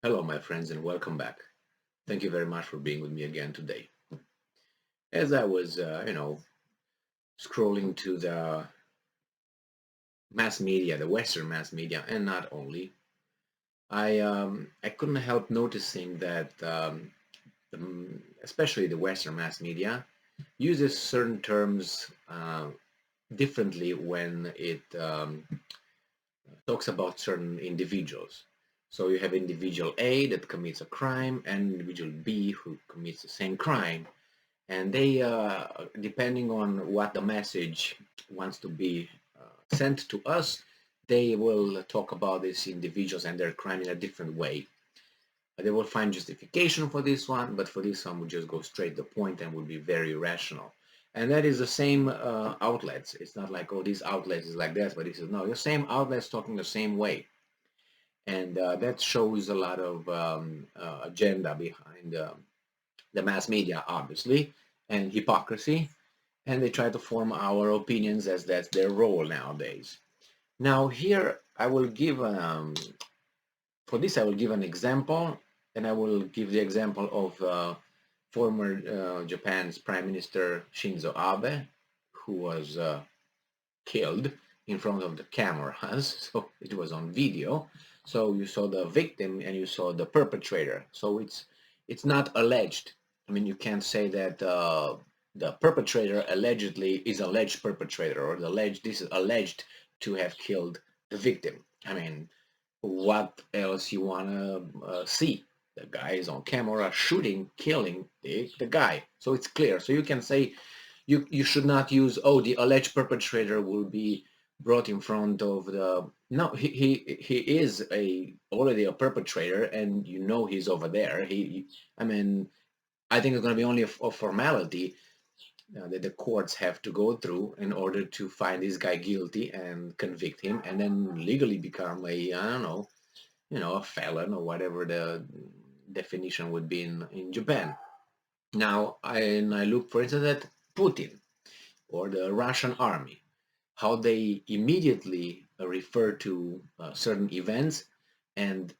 Hello, my friends, and welcome back. Thank you very much for being with me again today. As I was, scrolling to the mass media, the Western mass media, and not only, I couldn't help noticing that, especially the Western mass media, uses certain terms differently when it talks about certain individuals. So you have individual A that commits a crime and individual B who commits the same crime, and they depending on what the message wants to be sent to us, they will talk about these individuals and their crime in a different way. They will find justification for this one, but for this one, we just go straight to the point and will be very rational. And that is the same outlets. It's not like, oh, these outlets is like that, but this is no, the same outlets talking the same way. And that shows a lot of agenda behind the mass media, obviously, and hypocrisy, and they try to form our opinions as that's their role nowadays. Now, here I will give for this I will give an example, and I will give the example of former Japan's Prime Minister Shinzo Abe, who was killed in front of the cameras. So it was on video. So you saw the victim and you saw the perpetrator. So it's not alleged. I mean, you can't say that the perpetrator allegedly is alleged perpetrator, or the alleged this is alleged to have killed the victim. I mean, what else you wanna see? The guy is on camera shooting, killing the guy. So it's clear. So you can say you should not use, oh, the alleged perpetrator will be brought in front of the, no, he is already a perpetrator, and you know he's over there. I mean, I think it's going to be only a formality that the courts have to go through in order to find this guy guilty and convict him, and then legally become a, I don't know, a felon or whatever the definition would be in Japan. Now, I look, for instance, at Putin or the Russian army, how they immediately refer to certain events, and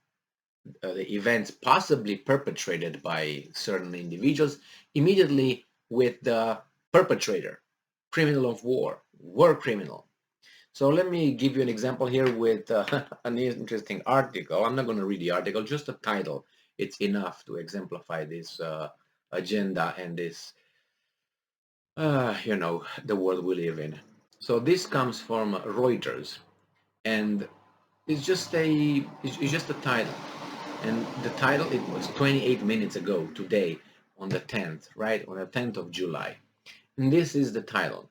the events possibly perpetrated by certain individuals, immediately with the perpetrator, criminal of war criminal. So let me give you an example here with an interesting article. I'm not going to read the article, just the title. It's enough to exemplify this agenda and this the world we live in. So this comes from Reuters, and it's just a title, and the title, it was 28 minutes ago today, on the 10th, right, on the 10th of July, and this is the title: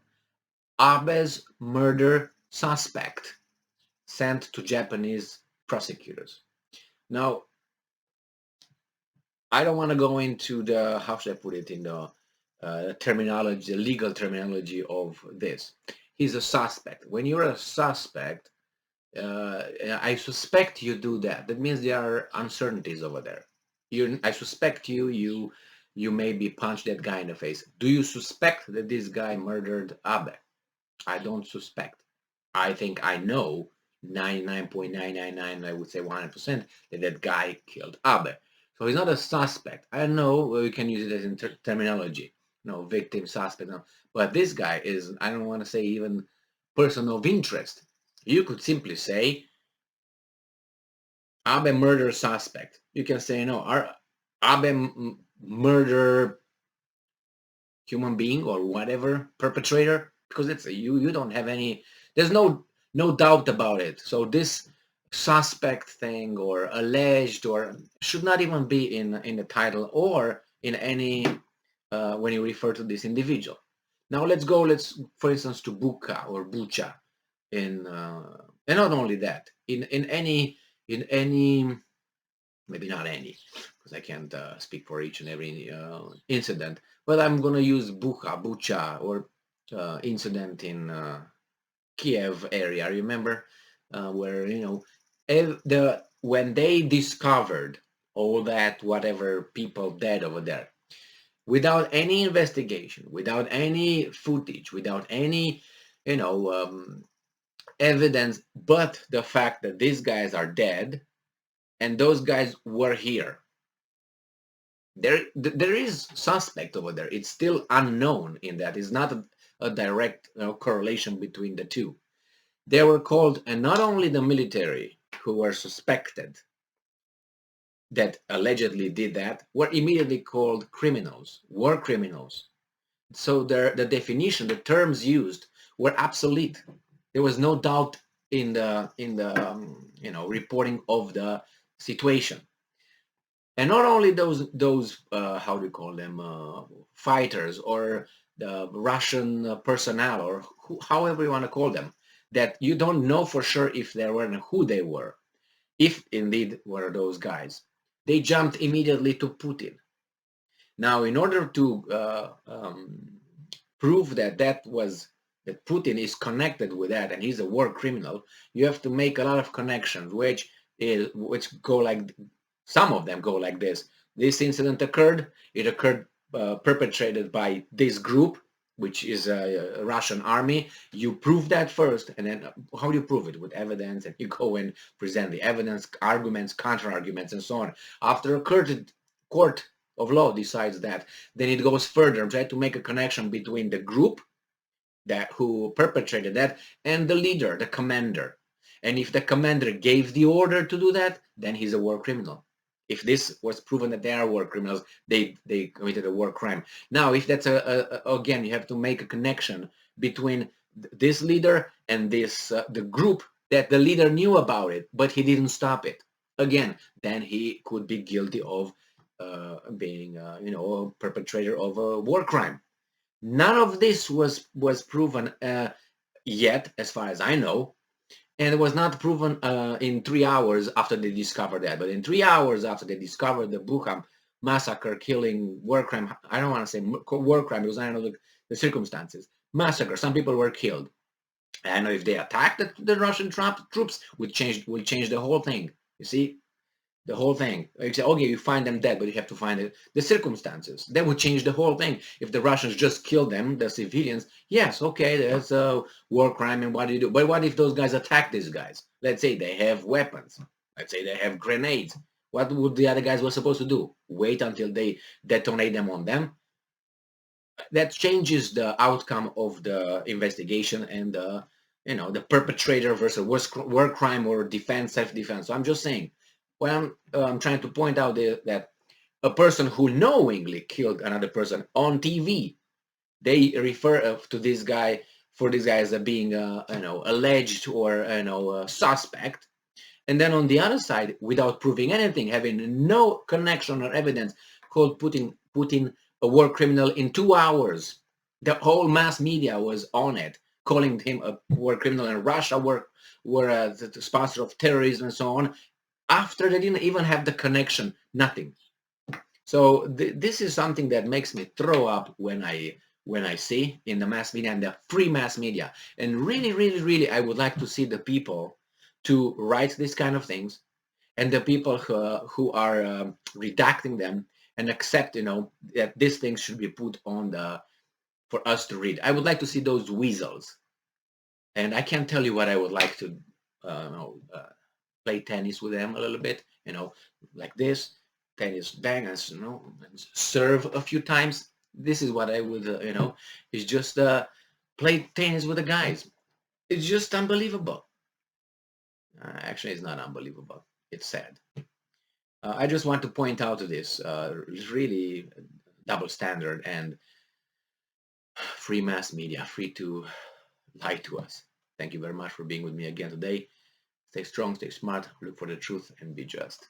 Abe's murder suspect sent to Japanese prosecutors. Now, I don't want to go into the, how should I put it, in the terminology, the legal terminology of this. He's a suspect. When you're a suspect, I suspect you do that. That means there are uncertainties over there. I suspect you maybe punched that guy in the face. Do you suspect that this guy murdered Abe? I don't suspect. I think I know 99.999, I would say 100%, that that guy killed Abe. So he's not a suspect. I know we can use it as in terminology, victim, suspect. No. But this guy is, I don't want to say even person of interest. You could simply say Abe murder suspect. You can say, no, Abe murder human being or whatever, perpetrator, because it's you don't have any, there's no doubt about it. So this suspect thing or alleged or should not even be in the title or in any when you refer to this individual. Now let's for instance to Bucha or Bucha in and not only that, in any, maybe not any, because I can't speak for each and every incident, but I'm going to use Bucha, or incident in Kiev area. Remember where, when they discovered all that, whatever people dead over there, without any investigation, without any footage, without any, evidence, but the fact that these guys are dead, and those guys were here. There is suspect over there. It's still unknown in that. It's not a direct correlation between the two. They were called, and not only the military who were suspected that allegedly did that, were immediately called criminals, war criminals. So the definition, the terms used were obsolete. There was no doubt in the reporting of the situation. And not only those how do you call them, fighters or the Russian personnel, or however you want to call them, that you don't know for sure if they were and who they were, if indeed were those guys. They jumped immediately to Putin. Now, in order to prove that that Putin is connected with that and he's a war criminal, you have to make a lot of connections, which go like, some of them go like this. This incident occurred. It occurred perpetrated by this group, which is a Russian army. You prove that first, and then how do you prove it? With evidence, and you go and present the evidence, arguments, counter-arguments, and so on. After a court of law decides that, then it goes further and try to make a connection between the group who perpetrated that and the leader, the commander. And if the commander gave the order to do that, then he's a war criminal. If this was proven that they are war criminals, they committed a war crime. Now, if that's again, you have to make a connection between this leader and this the group that the leader knew about it, but he didn't stop it. Again, then he could be guilty of being, a perpetrator of a war crime. None of this was proven yet, as far as I know. And it was not proven in 3 hours after they discovered that. But in 3 hours after they discovered the Bucham massacre, killing, war crime, I don't want to say war crime because I don't know the circumstances. Massacre, some people were killed. I know if they attacked the Russian troops, would change the whole thing. You see, the whole thing. You say, okay, you find them dead, but you have to find the circumstances. That would change the whole thing. If the Russians just killed them, the civilians, yes, okay, there's a war crime, and what do you do? But what if those guys attack these guys? Let's say they have weapons. Let's say they have grenades. What would the other guys were supposed to do? Wait until they detonate them on them? That changes the outcome of the investigation and the perpetrator versus war crime or defense, self-defense. So I'm just saying, well, I'm trying to point out that a person who knowingly killed another person on TV, they refer to this guy as being alleged or a suspect, and then on the other side, without proving anything, having no connection or evidence, called Putin a war criminal in 2 hours. The whole mass media was on it, calling him a war criminal, and Russia were the sponsor of terrorism and so on. After they didn't even have the connection, nothing. So this is something that makes me throw up when I see in the mass media and the free mass media. And really, really, really, I would like to see the people to write these kind of things, and the people who are redacting them and accept, that these things should be put on for us to read. I would like to see those weasels. And I can't tell you what I would like to play tennis with them a little bit, like this, tennis, bang, and serve a few times. This is what I would, is just play tennis with the guys. It's just unbelievable. Actually, it's not unbelievable. It's sad. I just want to point out to this really double standard and free mass media, free to lie to us. Thank you very much for being with me again today. Stay strong, stay smart, look for the truth, and be just.